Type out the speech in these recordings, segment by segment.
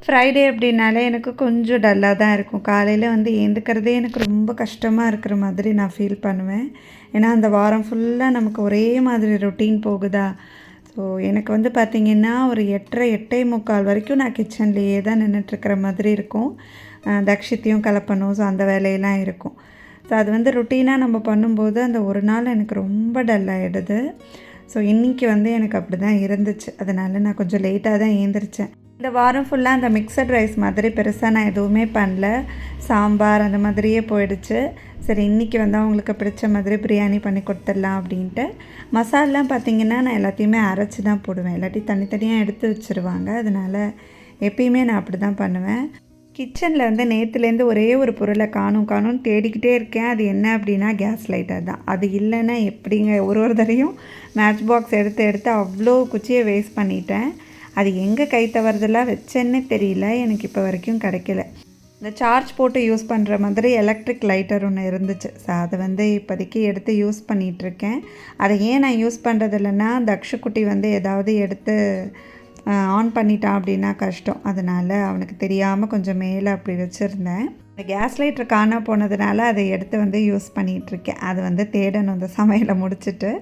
Friday அப்படின்னாலே எனக்கு கொஞ்சம் டல்லாக தான் இருக்கும். காலையில் வந்து எழுந்துக்கிறதே எனக்கு ரொம்ப கஷ்டமாக இருக்கிற மாதிரி நான் ஃபீல் பண்ணுவேன். ஏன்னா அந்த வாரம் ஃபுல்லாக நமக்கு ஒரே மாதிரி ரொட்டீன் போகுதா. ஸோ எனக்கு வந்து பார்த்திங்கன்னா ஒரு 8:30 8:45 வரைக்கும் நான் கிச்சன்லேயே தான் நின்றுட்டுருக்கிற மாதிரி இருக்கும். தக்ஷித்தையும் கலப்பணும். ஸோ அந்த வேலையெல்லாம் இருக்கும். ஸோ அது வந்து ரொட்டீனாக நம்ம பண்ணும்போது அந்த ஒரு நாள் எனக்கு ரொம்ப டல்லாகிடுது. ஸோ இன்றைக்கி வந்து எனக்கு அப்படி தான் இருந்துச்சு. அதனால் நான் கொஞ்சம் லேட்டாக தான் எழுந்திரிச்சேன். இந்த வாரம் ஃபுல்லாக அந்த மிக்சட் ரைஸ் மாதிரி பெருசாக நான் எதுவுமே பண்ணல. சாம்பார் அந்த மாதிரியே போயிடுச்சு. சரி இன்றைக்கி வந்து அவங்களுக்கு பிடிச்ச மாதிரி பிரியாணி பண்ணி கொடுத்துடலாம் அப்படின்ட்டு. மசாலாம் பார்த்திங்கன்னா நான் எல்லாத்தையுமே அரைச்சி தான் போடுவேன். இல்லாட்டி தனித்தனியாக எடுத்து வச்சுருவாங்க. அதனால் எப்பயுமே நான் அப்படி தான் பண்ணுவேன். கிச்சனில் வந்து நேற்றுலேருந்து ஒரே ஒரு பொருளை காணும்னு தேடிக்கிட்டே இருக்கேன். அது என்ன அப்படின்னா கேஸ் லைட்டர் தான். அது இல்லைன்னா எப்படிங்க ஒரு தடையும் மேட்ச் பாக்ஸ் எடுத்து அவ்வளோ குச்சியை வேஸ்ட் பண்ணிட்டேன். அது எங்கே கை தவறுதெல்லாம் வச்சேன்னே தெரியல. எனக்கு இப்போ வரைக்கும் கிடைக்கல. இந்த சார்ஜ் போட்டு யூஸ் பண்ணுற மாதிரி எலக்ட்ரிக் லைட்டர் ஒன்று இருந்துச்சு. ஸோ அதை வந்து இப்போதைக்கு எடுத்து யூஸ் பண்ணிகிட்ருக்கேன். அதை ஏன் நான் யூஸ் பண்ணுறது இல்லைன்னா தக்ஷுக்குட்டி வந்து ஏதாவது எடுத்து ஆன் பண்ணிட்டான் அப்படின்னா கஷ்டம். அதனால் அவனுக்கு தெரியாமல் கொஞ்சம் மேலே அப்படி வச்சுருந்தேன். இந்த கேஸ் லைட்டர் காண போனதுனால அதை எடுத்து வந்து யூஸ் பண்ணிகிட்ருக்கேன். அது வந்து தேடணும் இந்த சமையலை முடிச்சுட்டு.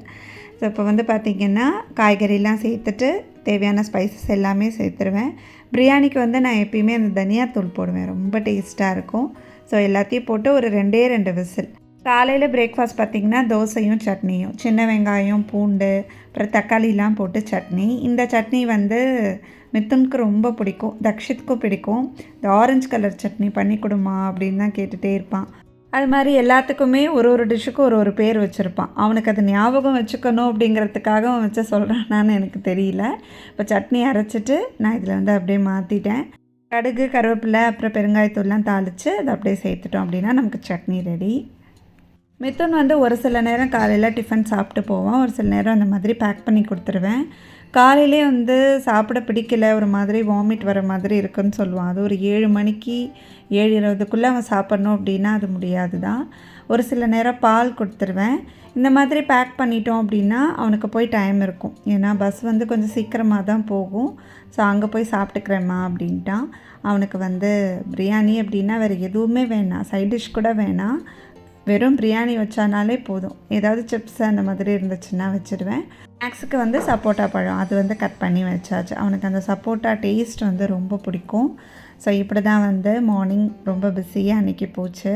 ஸோ இப்போ வந்து பார்த்திங்கன்னா காய்கறிலாம் சேர்த்துட்டு தேவையான ஸ்பைசஸ் எல்லாமே சேர்த்துருவேன். பிரியாணிக்கு வந்து நான் எப்பயுமே அந்த தனியாத்தூள் போடுவேன். ரொம்ப டேஸ்ட்டாக இருக்கும். ஸோ எல்லாத்தையும் போட்டு ஒரு 2 விசில். காலையில் பிரேக்ஃபாஸ்ட் பார்த்திங்கன்னா தோசையும் சட்னியும், சின்ன வெங்காயம் பூண்டு அப்புறம் தக்காளிலாம் போட்டு சட்னி. இந்த சட்னி வந்து மித்துனுக்கு ரொம்ப பிடிக்கும், தக்ஷித்துக்கும் பிடிக்கும். இந்த ஆரஞ்சு கலர் சட்னி பண்ணி கொடுமா அப்படின்னு தான் கேட்டுகிட்டே இருப்பான். அது மாதிரி எல்லாத்துக்குமே ஒரு டிஷ்ஷுக்கும் ஒரு பேர் வச்சுருப்பான். அவனுக்கு அது ஞாபகம் வச்சுக்கணும் அப்படிங்கிறதுக்காக அவன் வச்சு சொல்கிறானான்னு எனக்கு தெரியல. இப்போ சட்னி அரைச்சிட்டு நான் இதில் வந்து அப்படியே மாற்றிட்டேன். கடுகு கருவேப்பிலை அப்புறம் பெருங்காயத்தூள்லாம் தாளித்து அதை அப்படியே சேர்த்துட்டோம் அப்படின்னா நமக்கு சட்னி ரெடி. மித்துன் வந்து ஒரு சில நேரம் காலையில் டிஃபன் சாப்பிட்டு போவான். ஒரு சில நேரம் அந்த மாதிரி பேக் பண்ணி கொடுத்துருவேன். காலையிலே வந்து சாப்பிட பிடிக்கல, ஒரு மாதிரி வாமிட் வர மாதிரி இருக்குன்னு சொல்லுவான். அது ஒரு 7 மணிக்கு 7:20க்குள்ளே அவன் சாப்பிட்ணும் அப்படின்னா அது முடியாது தான். ஒரு சில நேரம் பால் கொடுத்துருவேன். இந்த மாதிரி பேக் பண்ணிட்டோம் அப்படின்னா அவனுக்கு போய் டைம் இருக்கும். ஏன்னா பஸ் வந்து கொஞ்சம் சீக்கிரமாக தான் போகும். ஸோ அங்கே போய் சாப்பிட்டுக்கிறேம்மா அப்படின்ட்டான். அவனுக்கு வந்து பிரியாணி அப்படின்னா வேறு எதுவுமே வேணாம், சைட் டிஷ் கூட வேணாம். வெறும் பிரியாணி வச்சானாலே போதும். ஏதாவது சிப்ஸ் அந்த மாதிரி இருந்துச்சுன்னா வச்சுடுவேன். ஸ்நாக்ஸுக்கு வந்து சப்போட்டா பழம் அது வந்து கட் பண்ணி வச்சாச்சு. அவனுக்கு அந்த சப்போட்டா டேஸ்ட் வந்து ரொம்ப பிடிக்கும். ஸோ இப்படி தான் வந்து மார்னிங் ரொம்ப பிஸியாக அன்றைக்கி போச்சு.